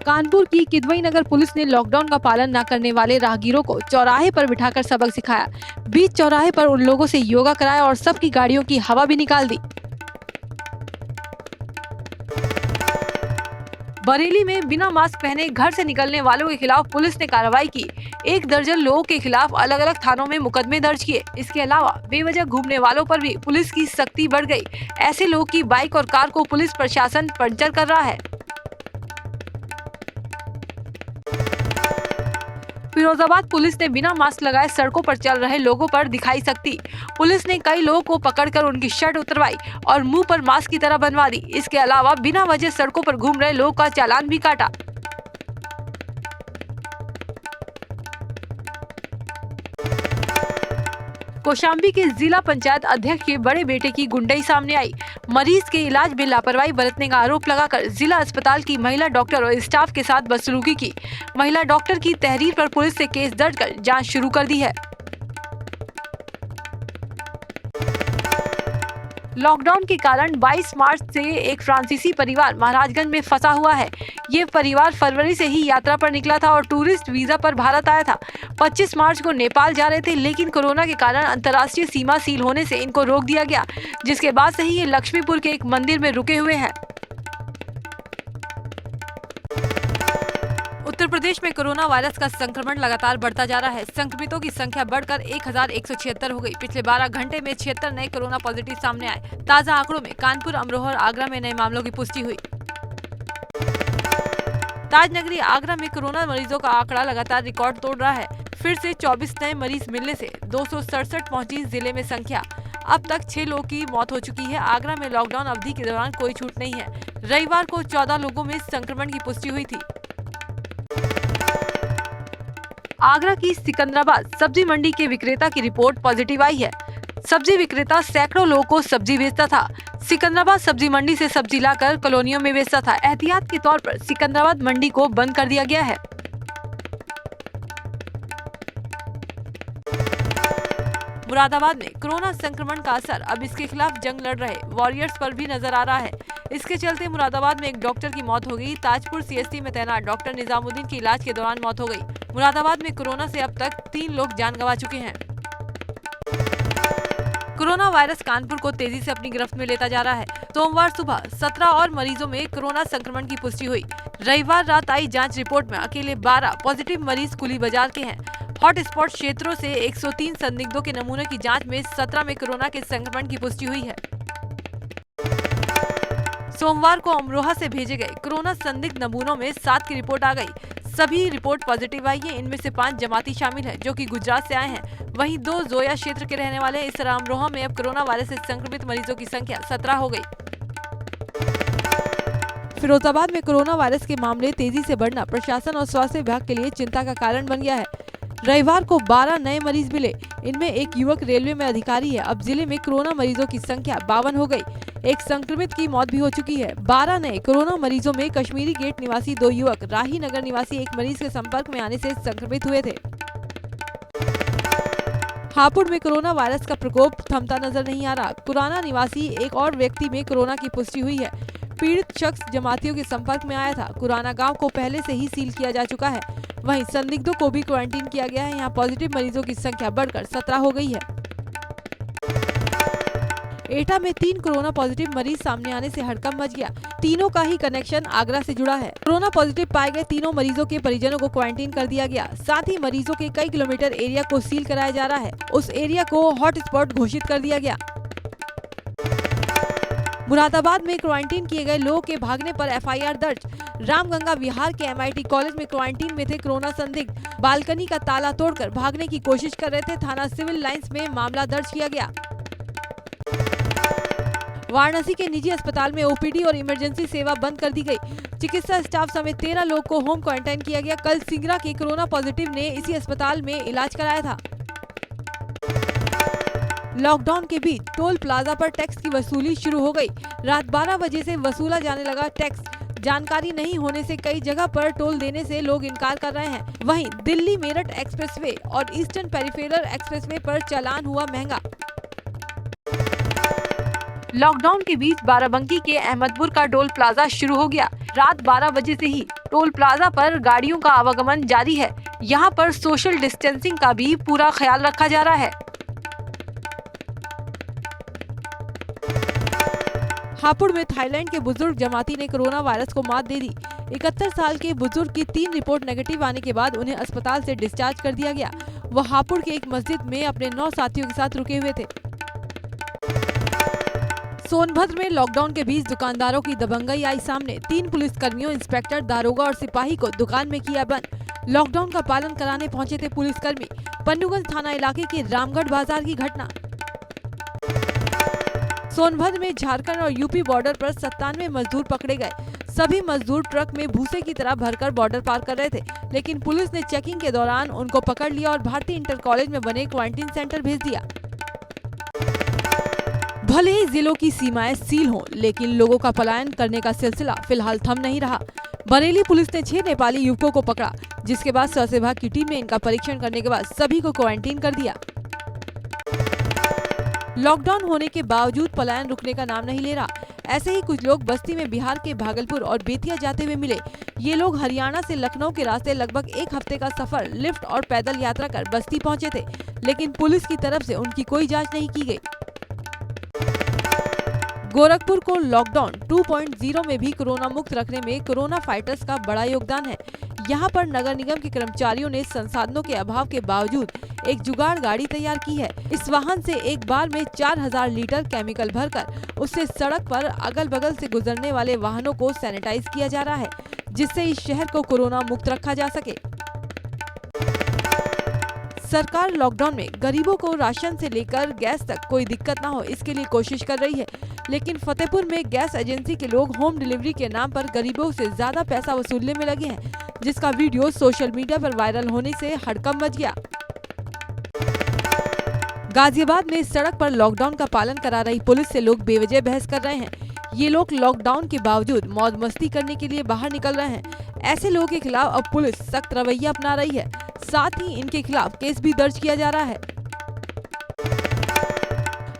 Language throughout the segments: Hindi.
कानपुर की किदवई नगर पुलिस ने लॉकडाउन का पालन न करने वाले राहगीरों को चौराहे पर बिठाकर सबक सिखाया। बीच चौराहे पर उन लोगों से योगा कराया और सबकी गाड़ियों की हवा भी निकाल दी। बरेली में बिना मास्क पहने घर से निकलने वालों के खिलाफ पुलिस ने कार्रवाई की। 1 दर्जन लोगों के खिलाफ अलग अलग थानों में मुकदमे दर्ज किए। इसके अलावा बेवजह घूमने वालों पर भी पुलिस की सख्ती बढ़ गई। ऐसे लोग की बाइक और कार को पुलिस प्रशासन पंचर कर रहा है। फिरोजाबाद पुलिस ने बिना मास्क लगाए सड़कों पर चल रहे लोगों पर दिखाई सख्ती। पुलिस ने कई लोगों को पकड़कर उनकी शर्ट उतरवाई और मुंह पर मास्क की तरह बनवा दी। इसके अलावा बिना वजह सड़कों पर घूम रहे लोगों का चालान भी काटा। कौशाम्बी के जिला पंचायत अध्यक्ष के बड़े बेटे की गुंडई सामने आई। मरीज के इलाज में लापरवाही बरतने का आरोप लगाकर जिला अस्पताल की महिला डॉक्टर और स्टाफ के साथ बदसलूकी की। महिला डॉक्टर की तहरीर पर पुलिस ने केस दर्ज कर जांच शुरू कर दी है। लॉकडाउन के कारण 22 मार्च से एक फ्रांसीसी परिवार महाराजगंज में फंसा हुआ है। ये परिवार फरवरी से ही यात्रा पर निकला था और टूरिस्ट वीजा पर भारत आया था। 25 मार्च को नेपाल जा रहे थे, लेकिन कोरोना के कारण अंतर्राष्ट्रीय सीमा सील होने से इनको रोक दिया गया, जिसके बाद से ही ये लक्ष्मीपुर के एक मंदिर में रुके हुए हैं। उत्तर प्रदेश में कोरोना वायरस का संक्रमण लगातार बढ़ता जा रहा है। संक्रमितों की संख्या बढ़कर 1176 हो गई। पिछले 12 घंटे में 76 नए कोरोना पॉजिटिव सामने आए। ताजा आंकड़ों में कानपुर, अमरोहा और आगरा में नए मामलों की पुष्टि हुई। ताजनगरी आगरा में कोरोना मरीजों का आंकड़ा लगातार रिकॉर्ड तोड़ रहा है। फिर से 24 नए मरीज मिलने से 267 पहुंची जिले में संख्या। अब तक 6 लोगों की मौत हो चुकी है। आगरा में लॉकडाउन अवधि के दौरान कोई छूट नहीं है। रविवार को 14 लोगों में संक्रमण की पुष्टि हुई थी। आगरा की सिकंदराबाद सब्जी मंडी के विक्रेता की रिपोर्ट पॉजिटिव आई है। सब्जी विक्रेता सैकड़ों लोगों को सब्जी बेचता था। सिकंदराबाद सब्जी मंडी से सब्जी लाकर कॉलोनियों में बेचता था। एहतियात के तौर पर सिकंदराबाद मंडी को बंद कर दिया गया है। मुरादाबाद में कोरोना संक्रमण का असर अब इसके खिलाफ जंग लड़ रहे वॉरियर्स पर भी नजर आ रहा है। इसके चलते मुरादाबाद में एक डॉक्टर की मौत हो गई। ताजपुर सीएसटी में तैनात डॉक्टर निजामुद्दीन की इलाज के दौरान मौत हो गई। मुरादाबाद में कोरोना से अब तक 3 लोग जान गंवा चुके हैं। कोरोना वायरस कानपुर को तेजी से अपनी गिरफ्त में लेता जा रहा है। सोमवार सुबह 17 और मरीजों में कोरोना संक्रमण की पुष्टि हुई। रविवार रात आई जांच रिपोर्ट में अकेले 12 पॉजिटिव मरीज कुली बाजार के हैं। हॉटस्पॉट क्षेत्रों से 103 संदिग्धों के नमूने की जांच में 17 में कोरोना के संक्रमण की पुष्टि हुई है। सोमवार को अमरोहा से भेजे गए कोरोना संदिग्ध नमूनों में 7 की रिपोर्ट आ गई। सभी रिपोर्ट पॉजिटिव आई है। इनमें से 5 जमाती शामिल हैं, जो कि गुजरात से आए हैं। वहीं 2 जोया क्षेत्र के रहने वाले हैं। इस तरह अमरोहा में अब कोरोना वायरस से संक्रमित मरीजों की संख्या 17 हो गई। फिरोजाबाद में कोरोना वायरस के मामले तेजी से बढ़ना प्रशासन और स्वास्थ्य विभाग के लिए चिंता का कारण बन गया है। रविवार को 12 नए मरीज मिले। इनमें एक युवक रेलवे में अधिकारी है। अब जिले में कोरोना मरीजों की संख्या 52 हो गई। एक संक्रमित की मौत भी हो चुकी है। 12 नए कोरोना मरीजों में कश्मीरी गेट निवासी 2 युवक, राही नगर निवासी एक मरीज के संपर्क में आने से संक्रमित हुए थे। हापुड़ में कोरोना वायरस का प्रकोप थमता नजर नहीं आ रहा। कुराना निवासी एक और व्यक्ति में कोरोना की पुष्टि हुई है। पीड़ित शख्स जमातियों के संपर्क में आया था। कुराना गांव को पहले से ही सील किया जा चुका है। वहीं संदिग्धों को भी क्वारंटीन किया गया है। यहाँ पॉजिटिव मरीजों की संख्या बढ़कर 17 हो गई है। एटा में 3 कोरोना पॉजिटिव मरीज सामने आने से हड़कंप मच गया। तीनों का ही कनेक्शन आगरा से जुड़ा है। कोरोना पॉजिटिव पाए गए तीनों मरीजों के परिजनों को क्वारंटीन कर दिया गया। साथ ही मरीजों के कई किलोमीटर एरिया को सील कराया जा रहा है। उस एरिया को हॉटस्पॉट घोषित कर दिया गया। मुरादाबाद में क्वारंटीन किए गए लोगों के भागने पर एफआईआर दर्ज। रामगंगा विहार के एमआईटी कॉलेज में क्वारंटीन में थे कोरोना संदिग्ध। बालकनी का ताला तोड़कर भागने की कोशिश कर रहे थे। थाना सिविल लाइंस में मामला दर्ज किया गया। वाराणसी के निजी अस्पताल में ओपीडी और इमरजेंसी सेवा बंद कर दी गई। चिकित्सा स्टाफ समेत 13 लोग को होम क्वारंटाइन किया गया। कल सिंगरा के कोरोना पॉजिटिव ने इसी अस्पताल में इलाज कराया था। लॉकडाउन के बीच टोल प्लाजा पर टैक्स की वसूली शुरू हो गई। रात 12 बजे से वसूला जाने लगा टैक्स। जानकारी नहीं होने से कई जगह पर टोल देने से लोग इनकार कर रहे हैं। वहीं दिल्ली मेरठ एक्सप्रेसवे और ईस्टर्न पेरिफेरल एक्सप्रेसवे पर चालान हुआ महंगा। लॉकडाउन के बीच बाराबंकी के अहमदपुर का टोल प्लाजा शुरू हो गया। रात 12 बजे से ही टोल प्लाजा पर गाड़ियों का आवागमन जारी है। यहाँ पर सोशल डिस्टेंसिंग का भी पूरा ख्याल रखा जा रहा है। हापुड़ में थाईलैंड के बुजुर्ग जमाती ने कोरोना वायरस को मात दे दी। 71 साल के बुजुर्ग की 3 रिपोर्ट नेगेटिव आने के बाद उन्हें अस्पताल से डिस्चार्ज कर दिया गया। वह हापुड़ के एक मस्जिद में अपने 9 साथियों के साथ रुके हुए थे। सोनभद्र में लॉकडाउन के बीच दुकानदारों की दबंगई आई सामने। 3 पुलिसकर्मियों, इंस्पेक्टर, दारोगा और सिपाही को दुकान में किया बंद। लॉकडाउन का पालन कराने पहुंचे थे पुलिसकर्मी। पन्नूगंज थाना इलाके के रामगढ़ बाजार की घटना। सोनभद्र में झारखंड और यूपी बॉर्डर पर 97 मजदूर पकड़े गए। सभी मजदूर ट्रक में भूसे की तरह भरकर बॉर्डर पार कर रहे थे, लेकिन पुलिस ने चेकिंग के दौरान उनको पकड़ लिया और भारतीय इंटर कॉलेज में बने क्वारंटीन सेंटर भेज दिया। भले ही जिलों की सीमाएं सील हों, लेकिन लोगों का पलायन करने का सिलसिला फिलहाल थम नहीं रहा। बरेली पुलिस ने 6 नेपाली युवकों को पकड़ा, जिसके बाद स्वास्थ्य विभाग की टीम ने इनका परीक्षण करने के बाद सभी को क्वारंटीन कर दिया। लॉकडाउन होने के बावजूद पलायन रुकने का नाम नहीं ले रहा। ऐसे ही कुछ लोग बस्ती में बिहार के भागलपुर और बेतिया जाते हुए मिले। ये लोग हरियाणा से लखनऊ के रास्ते लगभग 1 हफ्ते का सफर लिफ्ट और पैदल यात्रा कर बस्ती पहुंचे थे, लेकिन पुलिस की तरफ से उनकी कोई जांच नहीं की गई। गोरखपुर को लॉकडाउन 2.0 में भी कोरोना मुक्त रखने में कोरोना फाइटर्स का बड़ा योगदान है। यहाँ पर नगर निगम के कर्मचारियों ने संसाधनों के अभाव के बावजूद एक जुगाड़ गाड़ी तैयार की है। इस वाहन से एक बार में 4000 लीटर केमिकल भरकर उससे सड़क पर अगल बगल से गुजरने वाले वाहनों को सैनिटाइज किया जा रहा है, जिससे इस शहर को कोरोना मुक्त रखा जा सके। सरकार लॉकडाउन में गरीबों को राशन से लेकर गैस तक कोई दिक्कत ना हो, इसके लिए कोशिश कर रही है, लेकिन फतेहपुर में गैस एजेंसी के लोग होम डिलीवरी के नाम पर गरीबों से ज्यादा पैसा वसूलने में लगे हैं, जिसका वीडियो सोशल मीडिया पर वायरल होने से हड़कंप मच गया। गाजियाबाद में सड़क पर लॉकडाउन का पालन करा रही पुलिस से लोग बेवजह बहस कर रहे हैं। ये लोग लॉकडाउन के बावजूद मौज मस्ती करने के लिए बाहर निकल रहे हैं। ऐसे लोगों के खिलाफ अब पुलिस सख्त रवैया अपना रही है, साथ ही इनके खिलाफ केस भी दर्ज किया जा रहा है।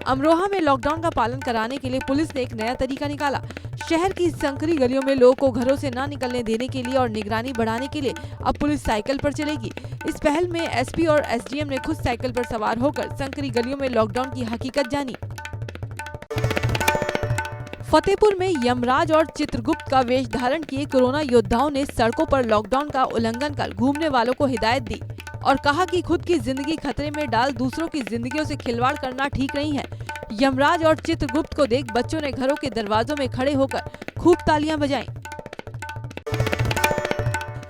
अमरोहा में लॉकडाउन का पालन कराने के लिए पुलिस ने एक नया तरीका निकाला। शहर की संकरी गलियों में लोगों को घरों से न निकलने देने के लिए और निगरानी बढ़ाने के लिए अब पुलिस साइकिल पर चलेगी। इस पहल में एसपी और एसडीएम ने खुद साइकिल पर सवार होकर संकरी गलियों में लॉकडाउन की हकीकत जानी। फतेहपुर में यमराज और चित्रगुप्त का वेश धारण किए कोरोना योद्धाओं ने सड़कों पर लॉकडाउन का उल्लंघन कर घूमने वालों को हिदायत दी और कहा कि खुद की जिंदगी खतरे में डाल दूसरों की जिंदगियों से खिलवाड़ करना ठीक नहीं है। यमराज और चित्रगुप्त को देख बच्चों ने घरों के दरवाजों में खड़े होकर खूब तालियां बजाईं।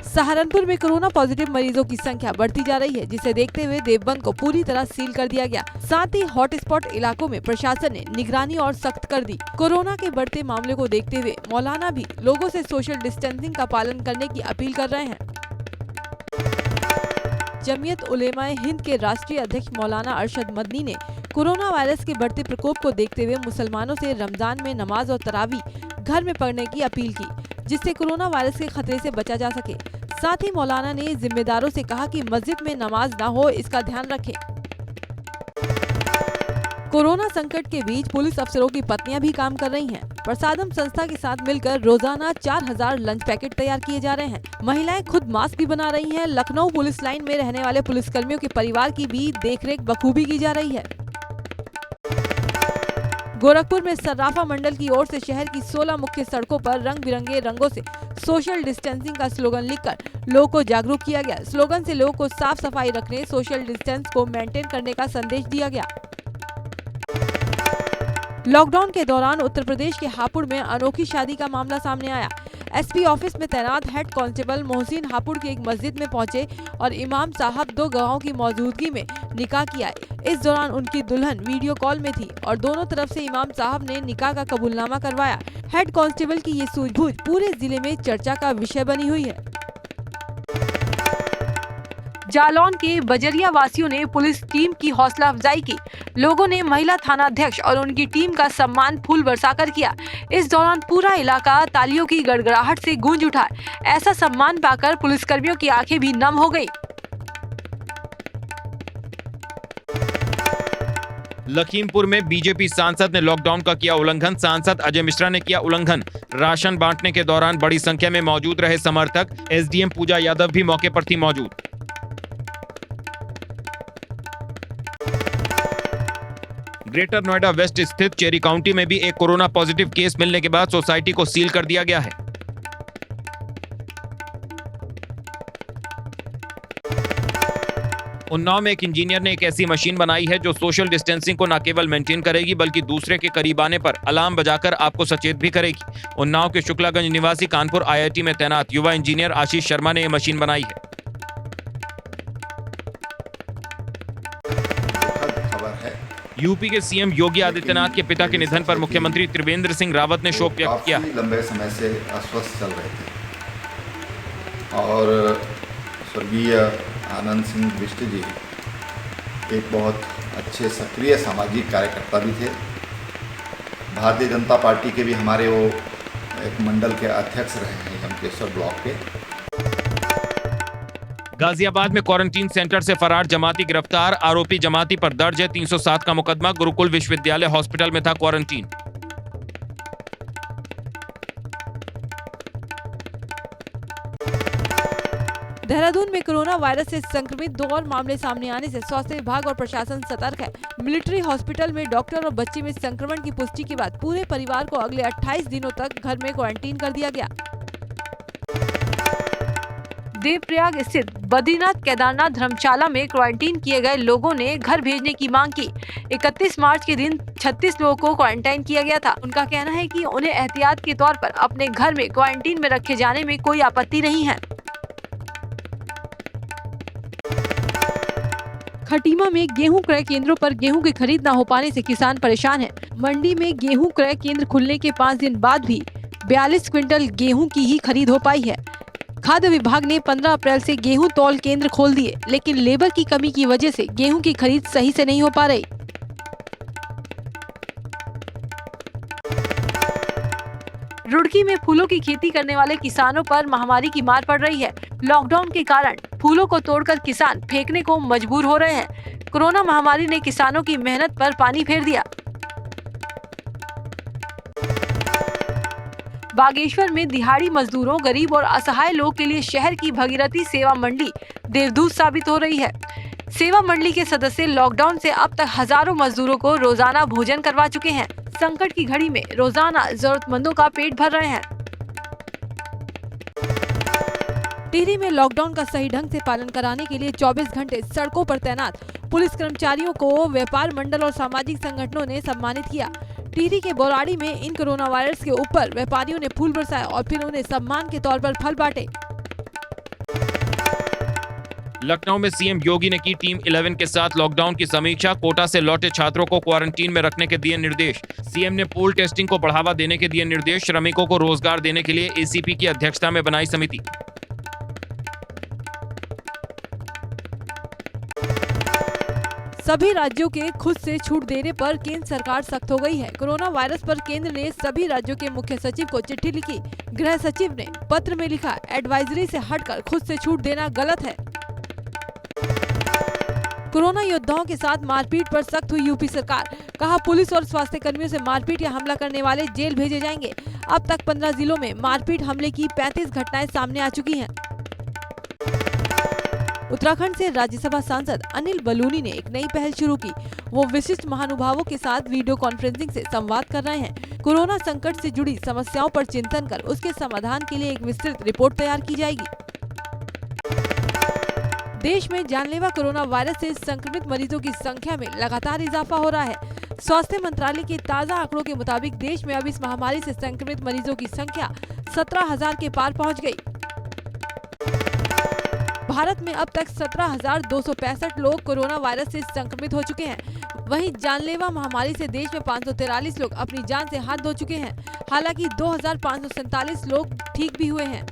सहारनपुर में कोरोना पॉजिटिव मरीजों की संख्या बढ़ती जा रही है, जिसे देखते हुए देवबंद को पूरी तरह सील कर दिया गया। साथ ही हॉटस्पॉट इलाकों में प्रशासन ने निगरानी और सख्त कर दी। कोरोना के बढ़ते मामले को देखते हुए मौलाना भी लोगों से सोशल डिस्टेंसिंग का पालन करने की अपील कर रहे हैं। जमीयत उलेमाए हिंद के राष्ट्रीय अध्यक्ष मौलाना अरशद मदनी ने कोरोना वायरस के बढ़ते प्रकोप को देखते हुए मुसलमानों से रमजान में नमाज और तरावी घर में पढ़ने की अपील की, जिससे कोरोना वायरस के खतरे से बचा जा सके। साथ ही मौलाना ने जिम्मेदारों से कहा कि मस्जिद में नमाज ना हो, इसका ध्यान रखें। कोरोना संकट के बीच पुलिस अफसरों की पत्नियां भी काम कर रही हैं। प्रसादम संस्था के साथ मिलकर रोजाना 4000 लंच पैकेट तैयार किए जा रहे हैं। महिलाएं खुद मास्क भी बना रही हैं। लखनऊ पुलिस लाइन में रहने वाले पुलिसकर्मियों के परिवार की भी देखरेख बखूबी की जा रही है। गोरखपुर में सर्राफा मंडल की ओर से शहर की 16 मुख्य सड़कों पर रंग बिरंगे रंगों से सोशल डिस्टेंसिंग का स्लोगन लिखकर लोगों को जागरूक किया गया। स्लोगन से लोगों को साफ सफाई रखने, सोशल डिस्टेंस को मेंटेन करने का संदेश दिया गया। लॉकडाउन के दौरान उत्तर प्रदेश के हापुड़ में अनोखी शादी का मामला सामने आया। एसपी ऑफिस में तैनात हेड कांस्टेबल मोहसिन हापुड़ की एक मस्जिद में पहुंचे और इमाम साहब 2 गवाहों की मौजूदगी में निकाह किया। इस दौरान उनकी दुल्हन वीडियो कॉल में थी और दोनों तरफ से इमाम साहब ने निकाह का कबूलनामा करवाया। हेड कांस्टेबल की ये सूझबूझ पूरे जिले में चर्चा का विषय बनी हुई है। जालौन के बजरिया वासियों ने पुलिस टीम की हौसला अफजाई की। लोगों ने महिला थाना अध्यक्ष और उनकी टीम का सम्मान फूल बरसाकर किया। इस दौरान पूरा इलाका तालियों की गड़गड़ाहट से गूंज उठा। ऐसा सम्मान पाकर पुलिसकर्मियों की आंखें भी नम हो गई। लखीमपुर में बीजेपी सांसद ने लॉकडाउन का किया उल्लंघन, सांसद अजय मिश्रा ने किया उल्लंघन। राशन बांटने के दौरान बड़ी संख्या में मौजूद रहे समर्थक, एसडीएम पूजा यादव भी मौके पर थी मौजूद। ग्रेटर नोएडा वेस्ट स्थित चेरी काउंटी में भी एक कोरोना पॉजिटिव केस मिलने के बाद सोसाइटी को सील कर दिया गया है। उन्नाव में एक इंजीनियर ने एक ऐसी मशीन बनाई है जो सोशल डिस्टेंसिंग को न केवल मेंटेन करेगी बल्कि दूसरे के करीब आने पर अलार्म बजाकर आपको सचेत भी करेगी। उन्नाव के शुक्लागंज निवासी कानपुर आईआईटी में तैनात युवा इंजीनियर आशीष शर्मा ने यह मशीन बनाई है। खबर है यूपी के सीएम योगी आदित्यनाथ के पिता के निधन पर मुख्यमंत्री त्रिवेंद्र सिंह रावत ने शोक व्यक्त किया। लंबे समय से अस्वस्थ चल रहे थे और स्वर्गीय आनंद सिंह बिष्ट जी एक बहुत अच्छे सक्रिय सामाजिक कार्यकर्ता भी थे। भारतीय जनता पार्टी के भी हमारे वो एक मंडल के अध्यक्ष रहे हैं यमकेश्वर ब्लॉक के। गाजियाबाद में क्वारंटीन सेंटर से फरार जमाती गिरफ्तार, आरोपी जमाती पर दर्ज है 307 का मुकदमा। गुरुकुल विश्वविद्यालय हॉस्पिटल में था क्वारंटीन। देहरादून में कोरोना वायरस से संक्रमित 2 और मामले सामने आने से स्वास्थ्य विभाग और प्रशासन सतर्क है। मिलिट्री हॉस्पिटल में डॉक्टर और बच्चे में संक्रमण की पुष्टि के बाद पूरे परिवार को अगले 28 दिनों तक घर में क्वारंटीन कर दिया गया। देवप्रयाग स्थित बद्रीनाथ केदारनाथ धर्मशाला में क्वारंटीन किए गए लोगों ने घर भेजने की मांग की। 31 मार्च के दिन 36 लोगों को क्वारंटाइन किया गया था। उनका कहना है कि उन्हें एहतियात के तौर पर अपने घर में क्वारंटीन में रखे जाने में कोई आपत्ति नहीं है। खटीमा में गेहूं क्रय केंद्रों पर गेहूं की खरीद न हो पाने से किसान परेशान हैं। मंडी में गेहूं क्रय केंद्र खुलने के 5 दिन बाद भी 42 क्विंटल गेहूं की ही खरीद हो पाई है। खाद्य विभाग ने 15 अप्रैल से गेहूं तौल केंद्र खोल दिए, लेकिन लेबर की कमी की वजह से गेहूं की खरीद सही से नहीं हो पा रही। रुड़की में फूलों की खेती करने वाले किसानों पर महामारी की मार पड़ रही है। लॉकडाउन के कारण फूलों को तोड़कर किसान फेंकने को मजबूर हो रहे हैं। कोरोना महामारी ने किसानों की मेहनत पर पानी फेर दिया। बागेश्वर में दिहाड़ी मजदूरों, गरीब और असहाय लोग के लिए शहर की भगीरथी सेवा मंडी देवदूत साबित हो रही है। सेवा मंडली के सदस्य लॉकडाउन से अब तक हजारों मजदूरों को रोजाना भोजन करवा चुके हैं। संकट की घड़ी में रोजाना जरूरतमंदों का पेट भर रहे हैं। टिहरी में लॉकडाउन का सही ढंग से पालन कराने के लिए 24 घंटे सड़कों पर तैनात पुलिस कर्मचारियों को व्यापार मंडल और सामाजिक संगठनों ने सम्मानित किया। टिहरी के बोराड़ी में इन कोरोना वायरस के ऊपर व्यापारियों ने फूल बरसाए और फिर उन्हें सम्मान के तौर पर फल बांटे। लखनऊ में सीएम योगी ने की टीम 11 के साथ लॉकडाउन की समीक्षा, कोटा से लौटे छात्रों को क्वारंटीन में रखने के दिए निर्देश। सीएम ने पूल टेस्टिंग को बढ़ावा देने के दिए निर्देश, श्रमिकों को रोजगार देने के लिए एसीपी की अध्यक्षता में बनाई समिति। सभी राज्यों के खुद से छूट देने पर केंद्र सरकार सख्त हो गई है। कोरोना वायरस पर केंद्र ने सभी राज्यों के मुख्य सचिव को चिट्ठी लिखी। गृह सचिव ने पत्र में लिखा, एडवाइजरी से हटकर खुद से छूट देना गलत है। कोरोना योद्धाओं के साथ मारपीट पर सख्त हुई यूपी सरकार। कहा, पुलिस और स्वास्थ्य कर्मियों से मारपीट या हमला करने वाले जेल भेजे जाएंगे। अब तक 15 जिलों में मारपीट हमले की 35 घटनाएं सामने आ चुकी हैं। उत्तराखंड से राज्यसभा सांसद अनिल बलूनी ने एक नई पहल शुरू की। वो विशिष्ट महानुभावों के साथ वीडियो कॉन्फ्रेंसिंग से संवाद कर रहे हैं। कोरोना संकट से जुड़ी समस्याओं पर चिंतन कर उसके समाधान के लिए एक विस्तृत रिपोर्ट तैयार की जाएगी। देश में जानलेवा कोरोना वायरस से संक्रमित मरीजों की संख्या में लगातार इजाफा हो रहा है। स्वास्थ्य मंत्रालय के ताज़ा आंकड़ों के मुताबिक देश में अब इस महामारी से संक्रमित मरीजों की संख्या 17,000 के पार पहुंच गई। भारत में अब तक 17,265 लोग कोरोना वायरस से संक्रमित हो चुके हैं। वहीं जानलेवा महामारी से देश में 543 लोग अपनी जान से हाथ धो चुके हैं। हालांकि 2,547 लोग ठीक भी हुए हैं।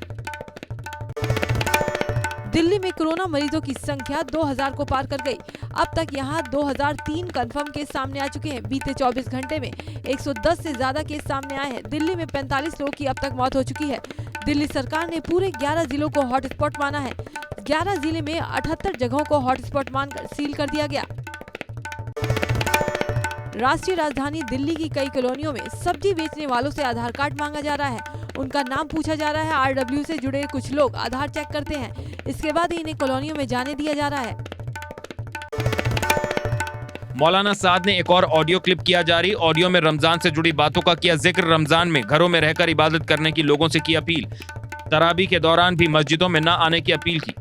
दिल्ली में कोरोना मरीजों की संख्या 2,000 को पार कर गई। अब तक यहां 2,003 कंफर्म केस सामने आ चुके हैं। बीते 24 घंटे में 110 से ज्यादा केस सामने आए हैं। दिल्ली में 45 लोगों की अब तक मौत हो चुकी है। दिल्ली सरकार ने पूरे 11 जिलों को हॉटस्पॉट माना है। 11 जिले में 78 जगहों को हॉटस्पॉट मानकर सील कर दिया गया। राष्ट्रीय राजधानी दिल्ली की कई कॉलोनियों में सब्जी बेचने वालों से आधार कार्ड मांगा जा रहा है। उनका नाम पूछा जा रहा है। आरडब्ल्यू से जुड़े कुछ लोग आधार चेक करते हैं, इसके बाद ही इन्हें कॉलोनियों में जाने दिया जा रहा है। मौलाना साद ने एक और ऑडियो क्लिप किया जारी। ऑडियो में रमजान से जुड़ी बातों का किया जिक्र। रमजान में घरों में रहकर इबादत करने की लोगों से की अपील। तरावी के दौरान भी मस्जिदों में न आने की अपील की।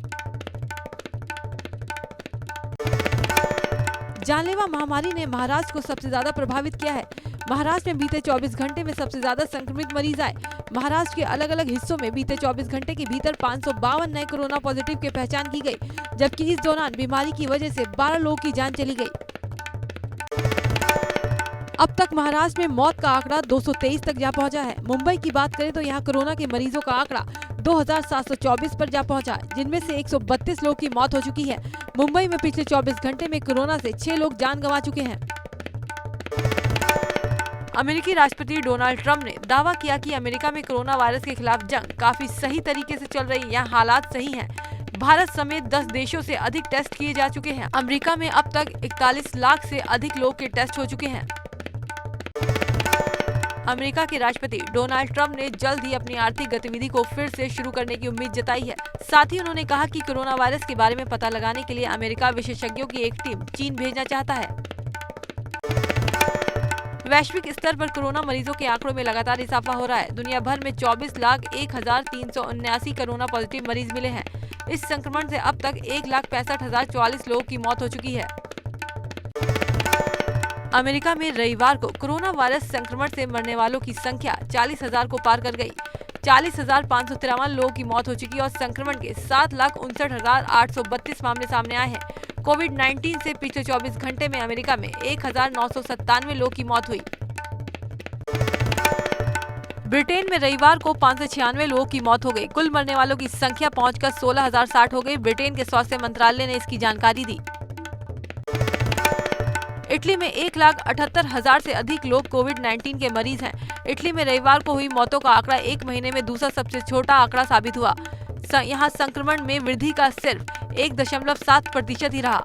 जानलेवा महामारी ने महाराष्ट्र को सबसे ज्यादा प्रभावित किया है। महाराष्ट्र में बीते 24 घंटे में सबसे ज्यादा संक्रमित मरीज आए। महाराष्ट्र के अलग अलग हिस्सों में बीते 24 घंटे के भीतर 552 नए कोरोना पॉजिटिव की पहचान की गई, जबकि इस दौरान बीमारी की वजह से 12 लोगों की जान चली गई। अब तक महाराष्ट्र में मौत का आंकड़ा 223 तक जा पहुंचा है। मुंबई की बात करें तो यहां कोरोना के मरीजों का आंकड़ा 2724 पर जा पहुंचा है, जिनमें से 132 लोगों की मौत हो चुकी है। मुंबई में पिछले 24 घंटे में कोरोना से 6 लोग जान गंवा चुके हैं। अमेरिकी राष्ट्रपति डोनाल्ड ट्रंप ने दावा किया कि अमेरिका में कोरोना वायरस के खिलाफ जंग काफी सही तरीके से चल रही है। यहाँ हालात सही हैं। भारत समेत 10 देशों से अधिक टेस्ट किए जा चुके हैं। अमेरिका में अब तक 41 लाख से अधिक लोग के टेस्ट हो चुके हैं। अमेरिका के राष्ट्रपति डोनाल्ड ट्रंप ने जल्द ही अपनी आर्थिक गतिविधि को फिर से शुरू करने की उम्मीद जताई है। साथ ही उन्होंने कहा कि कोरोना वायरस के बारे में पता लगाने के लिए अमेरिका विशेषज्ञों की एक टीम चीन भेजना चाहता है। वैश्विक स्तर पर कोरोना मरीजों के आंकड़ों में लगातार इजाफा हो रहा है। दुनिया भर में 24,01,379 कोरोना पॉजिटिव मरीज मिले हैं। इस संक्रमण से अब तक 1,65,044 लोगों की मौत हो चुकी है। अमेरिका में रविवार को कोरोना वायरस संक्रमण से मरने वालों की संख्या 40,000 को पार कर गई। 40,553 लोगों की मौत हो चुकी है और संक्रमण के 7,59,832 मामले सामने आए हैं। कोविड-19 से पिछले 24 घंटे में अमेरिका में 1,997 लोगों की मौत हुई। ब्रिटेन में रविवार को 596 लोगों की मौत हो गई। कुल मरने वालों की संख्या पहुंचकर 16,060 हो गई। ब्रिटेन के स्वास्थ्य मंत्रालय ने इसकी जानकारी दी। इटली में 1,78,000 से अधिक लोग कोविड-19 के मरीज हैं। इटली में रविवार को हुई मौतों का आंकड़ा एक महीने में दूसरा सबसे छोटा आंकड़ा साबित हुआ। यहाँ संक्रमण में वृद्धि का सिर्फ 1.7% ही रहा।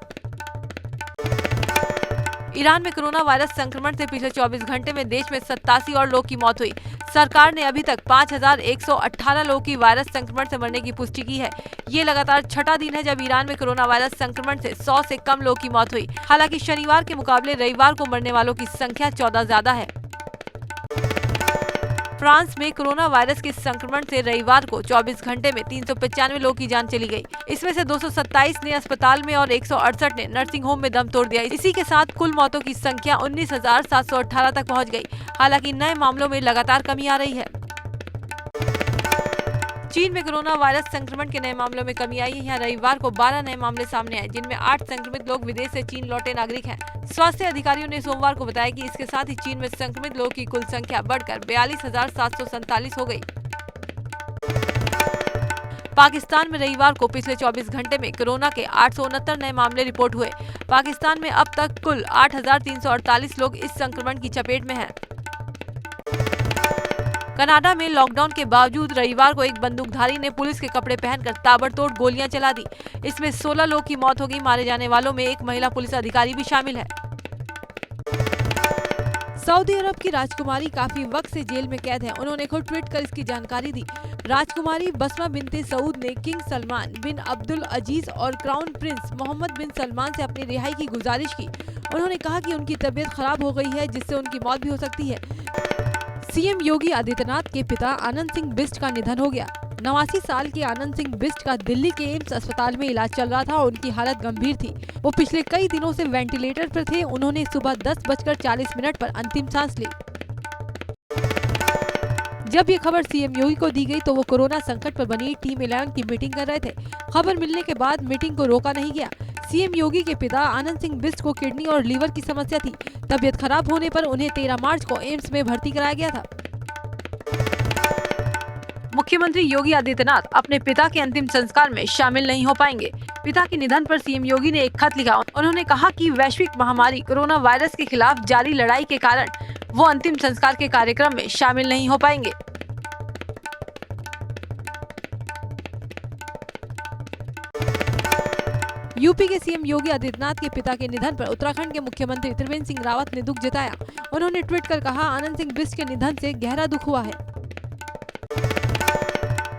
ईरान में कोरोना वायरस संक्रमण से पिछले 24 घंटे में देश में 87 और लोगों की मौत हुई। सरकार ने अभी तक 5,118 लोगों की वायरस संक्रमण से मरने की पुष्टि की है। ये लगातार छठा दिन है जब ईरान में कोरोना वायरस संक्रमण से 100 से कम लोगों की मौत हुई। हालांकि शनिवार के मुकाबले रविवार को मरने वालों की संख्या 14 ज्यादा है। फ्रांस में कोरोना वायरस के संक्रमण से रविवार को 24 घंटे में 395 लोगों की जान चली गई। इसमें से 227 ने अस्पताल में और 168 ने नर्सिंग होम में दम तोड़ दिया। इसी के साथ कुल मौतों की संख्या 19,718 तक पहुंच गई। हालांकि नए मामलों में लगातार कमी आ रही है। चीन में कोरोना वायरस संक्रमण के नए मामलों में कमी आई है। यहाँ रविवार को 12 नए मामले सामने आए, जिनमें 8 संक्रमित लोग विदेश से चीन लौटे नागरिक हैं। स्वास्थ्य अधिकारियों ने सोमवार को बताया कि इसके साथ ही चीन में संक्रमित लोगों की कुल संख्या बढ़कर 42,747 हो गई। पाकिस्तान में रविवार को पिछले 24 घंटे में कोरोना के 869 नए मामले रिपोर्ट हुए। पाकिस्तान में अब तक कुल 8,348 लोग इस संक्रमण की चपेट में हैं। कनाडा में लॉकडाउन के बावजूद रविवार को एक बंदूकधारी ने पुलिस के कपड़े पहनकर ताबड़तोड़ गोलियां चला दी। इसमें 16 लोगों की मौत हो गई। मारे जाने वालों में एक महिला पुलिस अधिकारी भी शामिल है। सऊदी अरब की राजकुमारी काफी वक्त से जेल में कैद है। उन्होंने खुद ट्वीट कर इसकी जानकारी दी। राजकुमारी बसमा बिनते सऊद ने किंग सलमान बिन अब्दुल अजीज और क्राउन प्रिंस मोहम्मद बिन सलमान से अपनी रिहाई की गुजारिश की। उन्होंने कहा कि उनकी तबीयत खराब हो गई है, जिससे उनकी मौत भी हो सकती है। सीएम योगी आदित्यनाथ के पिता आनंद सिंह बिष्ट का निधन हो गया। 89 साल के आनंद सिंह बिष्ट का दिल्ली के एम्स अस्पताल में इलाज चल रहा था और उनकी हालत गंभीर थी। वो पिछले कई दिनों से वेंटिलेटर पर थे। उन्होंने सुबह 10:40 पर अंतिम सांस ली। जब ये खबर सीएम योगी को दी गई तो वो कोरोना संकट पर बनी टीम 11 की मीटिंग कर रहे थे। खबर मिलने के बाद मीटिंग को रोका नहीं गया। सीएम योगी के पिता आनंद सिंह बिष्ट को किडनी और लीवर की समस्या थी। तबीयत खराब होने पर उन्हें 13 मार्च को एम्स में भर्ती कराया गया था। मुख्यमंत्री योगी आदित्यनाथ अपने पिता के अंतिम संस्कार में शामिल नहीं हो पाएंगे। पिता के निधन पर सीएम योगी ने एक खत लिखा। उन्होंने कहा कि वैश्विक महामारी कोरोना वायरस के खिलाफ जारी लड़ाई के कारण वो अंतिम संस्कार के कार्यक्रम में शामिल नहीं हो पाएंगे। यूपी के सीएम योगी आदित्यनाथ के पिता के निधन पर उत्तराखंड के मुख्यमंत्री त्रिवेंद्र सिंह रावत ने दुख जताया। उन्होंने ट्वीट कर कहा, आनंद सिंह बिष्ट के निधन से गहरा दुख हुआ है।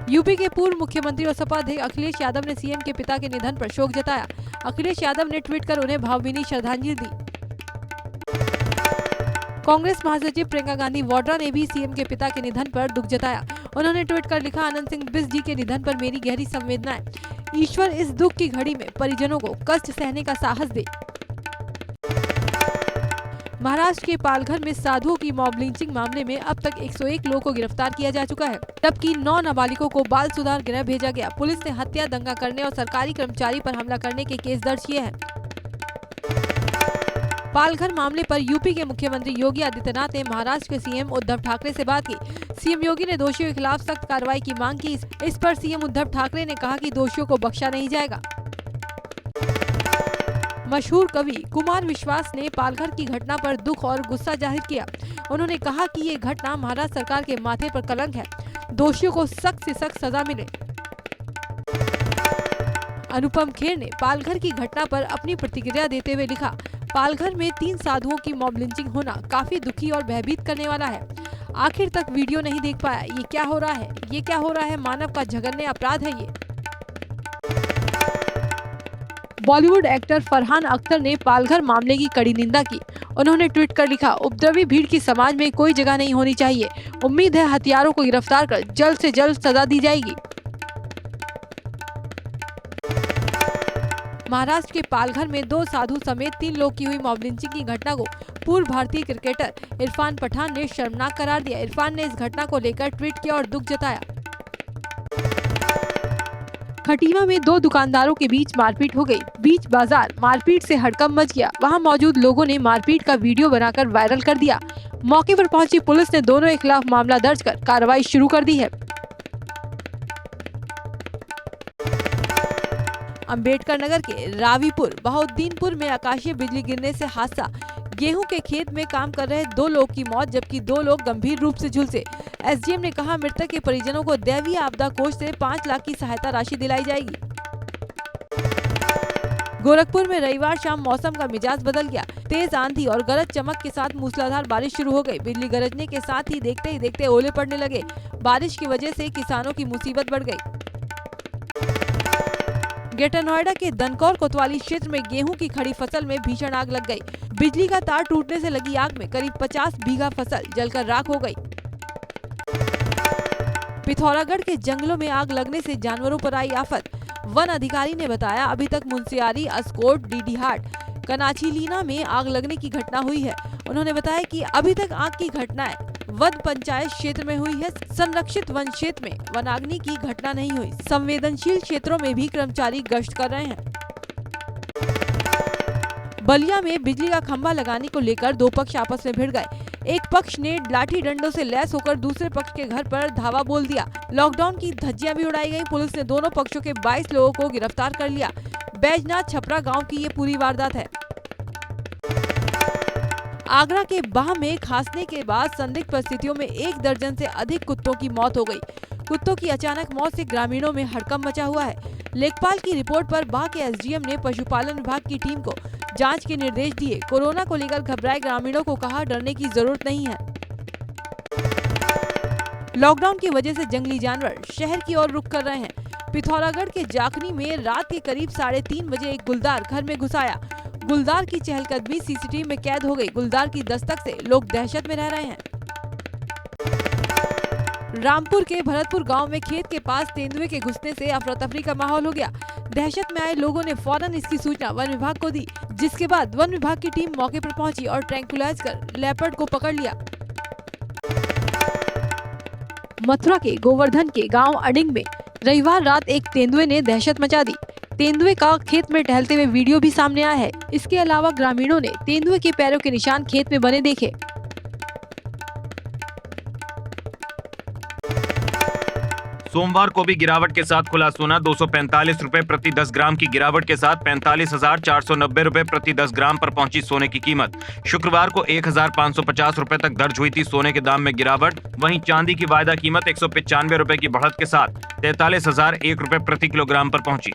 यूपी के पूर्व मुख्यमंत्री और सपा अध्यक्ष अखिलेश यादव ने सीएम के पिता के निधन पर शोक जताया। अखिलेश यादव ने ट्वीट कर उन्हें भावभीनी श्रद्धांजलि दी। कांग्रेस महासचिव प्रियंका गांधी वाड्रा ने भी सीएम के पिता के निधन पर दुख जताया। उन्होंने ट्वीट कर लिखा, आनंद सिंह बिष्ट जी के निधन पर मेरी गहरी संवेदनाएं। ईश्वर इस दुख की घड़ी में परिजनों को कष्ट सहने का साहस दे। महाराष्ट्र के पालघर में साधुओं की मॉब लिंचिंग मामले में अब तक 101 लोगों को गिरफ्तार किया जा चुका है, जबकि 9 नाबालिगों को बाल सुधार गृह भेजा गया। पुलिस ने हत्या, दंगा करने और सरकारी कर्मचारी पर हमला करने के केस दर्ज किए हैं। पालघर मामले पर यूपी के मुख्यमंत्री योगी आदित्यनाथ ने महाराष्ट्र के सीएम उद्धव ठाकरे से बात की। सीएम योगी ने दोषियों के खिलाफ सख्त कार्रवाई की मांग की। इस पर सीएम उद्धव ठाकरे ने कहा कि दोषियों को बख्शा नहीं जाएगा। मशहूर कवि कुमार विश्वास ने पालघर की घटना पर दुख और गुस्सा जाहिर किया। उन्होंने कहा कि ये घटना महाराष्ट्र सरकार के माथे पर कलंक है। दोषियों को सख्त से सख्त सजा मिले। अनुपम खेर ने पालघर की घटना पर अपनी प्रतिक्रिया देते हुए लिखा, पालघर में 3 साधुओं की मॉब लिंचिंग होना काफी दुखी और भयभीत करने वाला है। आखिर तक वीडियो नहीं देख पाया। ये क्या हो रहा है? ये क्या हो रहा है? मानव का जघन्य अपराध है ये। बॉलीवुड एक्टर फरहान अख्तर ने पालघर मामले की कड़ी निंदा की। उन्होंने ट्वीट कर लिखा, उपद्रवी भीड़ की समाज में कोई जगह नहीं होनी चाहिए। उम्मीद है हत्यारों को गिरफ्तार कर जल्द से जल्द सजा दी जाएगी। महाराष्ट्र के पालघर में 2 साधु समेत 3 लोग की हुई मॉब लिंचिंग की घटना को पूर्व भारतीय क्रिकेटर इरफान पठान ने शर्मनाक करार दिया। इरफान ने इस घटना को लेकर ट्वीट किया और दुख जताया। खटीमा में 2 दुकानदारों के बीच मारपीट हो गई। बीच बाजार मारपीट से हड़कंप मच गया। वहां मौजूद लोगों ने मारपीट का वीडियो बनाकर वायरल कर दिया। मौके पर पहुंची पुलिस ने दोनों के खिलाफ मामला दर्ज कर कार्रवाई शुरू कर दी है। अंबेडकर नगर के रावीपुर बहाउद्दीनपुर में आकाशीय बिजली गिरने से हादसा। गेहूं के खेत में काम कर रहे 2 लोग की मौत, जबकि 2 लोग गंभीर रूप से झुलसे। एसडीएम ने कहा, मृतक के परिजनों को दैवीय आपदा कोष से 5 लाख की सहायता राशि दिलाई जाएगी। गोरखपुर में रविवार शाम मौसम का मिजाज बदल गया। तेज आंधी और गरज चमक के साथ मूसलाधार बारिश शुरू हो गई। बिजली गरजने के साथ ही देखते ओले पड़ने लगे। बारिश की वजह से किसानों की मुसीबत बढ़ गई। ग्रेटर नोएडा के दनकौर कोतवाली क्षेत्र में गेहूं की खड़ी फसल में भीषण आग लग गई। बिजली का तार टूटने से लगी आग में करीब 50 बीघा फसल जलकर राख हो गई। पिथौरागढ़ के जंगलों में आग लगने से जानवरों पर आई आफत। वन अधिकारी ने बताया, अभी तक मुंशियारी, अस्कोट, डीडीहाट, कनाचीलीना में आग लगने की घटना हुई है। उन्होंने बताया कि अभी तक आग की घटनाएं वद पंचायत क्षेत्र में हुई है। संरक्षित वन क्षेत्र में वनाग्नि की घटना नहीं हुई। संवेदनशील क्षेत्रों में भी कर्मचारी गश्त कर रहे हैं। बलिया में बिजली का खंभा लगाने को लेकर 2 पक्ष आपस में भिड़ गए। एक पक्ष ने लाठी डंडों से लैस होकर दूसरे पक्ष के घर पर धावा बोल दिया। लॉकडाउन की धज्जियां भी उड़ाई गई। पुलिस ने दोनों पक्षों के 22 लोगों को गिरफ्तार कर लिया। बैजनाथ छपरा गांव की ये पूरी वारदात है। आगरा के बाह में खांसने के बाद संदिग्ध परिस्थितियों में 1 दर्जन से अधिक कुत्तों की मौत हो गई। कुत्तों की अचानक मौत से ग्रामीणों में हड़कंप मचा हुआ है। लेखपाल की रिपोर्ट पर बाह के एसडीएम ने पशुपालन विभाग की टीम को जांच के निर्देश दिए। कोरोना को लेकर घबराए ग्रामीणों को कहा, डरने की जरूरत नहीं है। लॉकडाउन की वजह से जंगली जानवर शहर की ओर रुख कर रहे हैं। पिथौरागढ़ के जाखनी में रात के करीब 3:30 बजे एक गुलदार घर में घुस आया। गुलदार की चहलकदमी सीसीटीवी में कैद हो गई। गुलदार की दस्तक से लोग दहशत में रह रहे हैं। रामपुर के भरतपुर गांव में खेत के पास तेंदुए के घुसने से अफरा तफरी का माहौल हो गया। दहशत में आए लोगों ने फौरन इसकी सूचना वन विभाग को दी, जिसके बाद वन विभाग की टीम मौके पर पहुंची और ट्रैंकुलाइज कर लेपर्ड को पकड़ लिया। मथुरा के गोवर्धन के गांव अडिंग में रविवार रात एक तेंदुए ने दहशत मचा दी। तेंदुए का खेत में टहलते हुए वीडियो भी सामने आया है। इसके अलावा ग्रामीणों ने तेंदुए के पैरों के निशान खेत में बने देखे। सोमवार को भी गिरावट के साथ खुला सोना 245 रुपए प्रति 10 ग्राम की गिरावट के साथ 45,490 रुपए प्रति 10 ग्राम पर पहुंची सोने की कीमत। शुक्रवार को 1,550 रुपए तक दर्ज हुई थी सोने के दाम में गिरावट। वहीं चांदी की वायदा कीमत 195 रुपए की बढ़त के साथ 43,001 रुपए प्रति किलोग्राम पर पहुंची।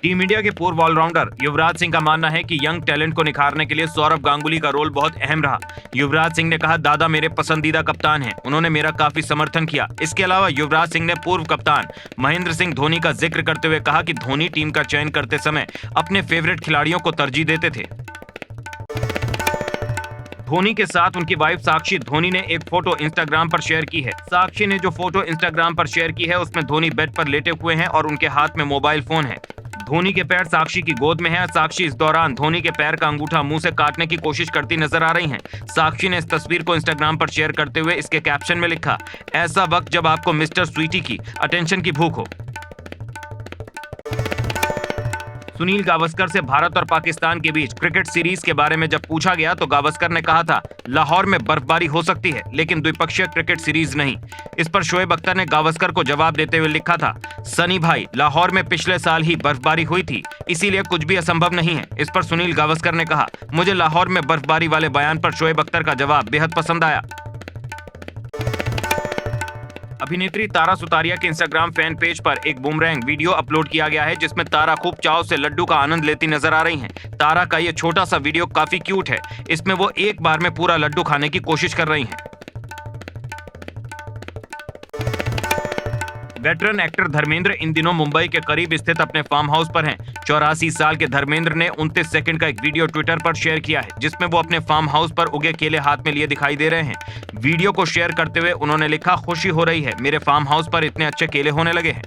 टीम इंडिया के पूर्व ऑलराउंडर युवराज सिंह का मानना है कि यंग टैलेंट को निखारने के लिए सौरव गांगुली का रोल बहुत अहम रहा। युवराज सिंह ने कहा, दादा मेरे पसंदीदा कप्तान हैं, उन्होंने मेरा काफी समर्थन किया। इसके अलावा युवराज सिंह ने पूर्व कप्तान महेंद्र सिंह धोनी का जिक्र करते हुए कहा कि धोनी टीम का चयन करते समय अपने फेवरेट खिलाड़ियों को तरजीह देते थे। धोनी के साथ उनकी वाइफ साक्षी धोनी ने एक फोटो इंस्टाग्राम पर शेयर की है। साक्षी ने जो फोटो इंस्टाग्राम पर शेयर की है उसमें धोनी बेड पर लेटे हुए हैं और उनके हाथ में मोबाइल फोन है। धोनी के पैर साक्षी की गोद में है। साक्षी इस दौरान धोनी के पैर का अंगूठा मुंह से काटने की कोशिश करती नजर आ रही हैं। साक्षी ने इस तस्वीर को इंस्टाग्राम पर शेयर करते हुए इसके कैप्शन में लिखा, ऐसा वक्त जब आपको मिस्टर स्वीटी की अटेंशन की भूख हो। सुनील गावस्कर से भारत और पाकिस्तान के बीच क्रिकेट सीरीज के बारे में जब पूछा गया तो गावस्कर ने कहा था, लाहौर में बर्फबारी हो सकती है लेकिन द्विपक्षीय क्रिकेट सीरीज नहीं। इस पर शोएब अख्तर ने गावस्कर को जवाब देते हुए लिखा था, सनी भाई, लाहौर में पिछले साल ही बर्फबारी हुई थी, इसीलिए कुछ भी असंभव नहीं है। इस पर सुनील गावस्कर ने कहा, मुझे लाहौर में बर्फबारी वाले बयान पर शोएब अख्तर का जवाब बेहद पसंद आया। अभिनेत्री तारा सुतारिया के इंस्टाग्राम फैन पेज पर एक बूमरैंग वीडियो अपलोड किया गया है जिसमें तारा खूब चाव से लड्डू का आनंद लेती नजर आ रही हैं। तारा का ये छोटा सा वीडियो काफी क्यूट है। इसमें वो एक बार में पूरा लड्डू खाने की कोशिश कर रही हैं। वेटरन एक्टर धर्मेंद्र इन दिनों मुंबई के करीब स्थित अपने फार्म हाउस पर हैं। 84 साल के धर्मेंद्र ने 29 सेकंड का एक वीडियो ट्विटर पर शेयर किया है जिसमें वो अपने फार्म हाउस पर उगे केले हाथ में लिए दिखाई दे रहे हैं। वीडियो को शेयर करते हुए उन्होंने लिखा, खुशी हो रही है, मेरे फार्म हाउस पर इतने अच्छे केले होने लगे हैं।